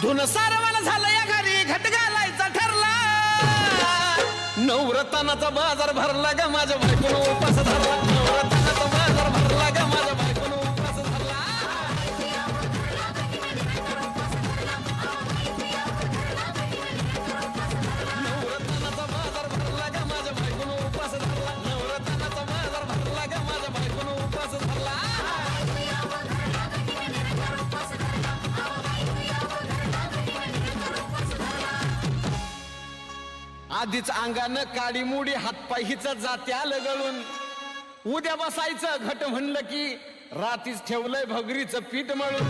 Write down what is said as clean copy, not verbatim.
धुन सारवाला झालं या घरी घट घालायचा ठरला नवरत्नाचा बाजार भरला ग माझ्या बायकोनं उपास धरला नवरत्नाचा बाजार भरला ग माझ्या बायकोनं उपास धरला नवरत्नाचा बाजार भरला ग माझ्या बायकोनं उपास धरला नवरत्नाचा बाजार भरला ग माझ्या बायकोनं उपास धरला आधीच अंगानं काडी मुडी हातपाय हिचा जात्या लगळून उद्या बसायचं घट म्हणलं की रातीच ठेवलंय भगरीचं पीठ मळून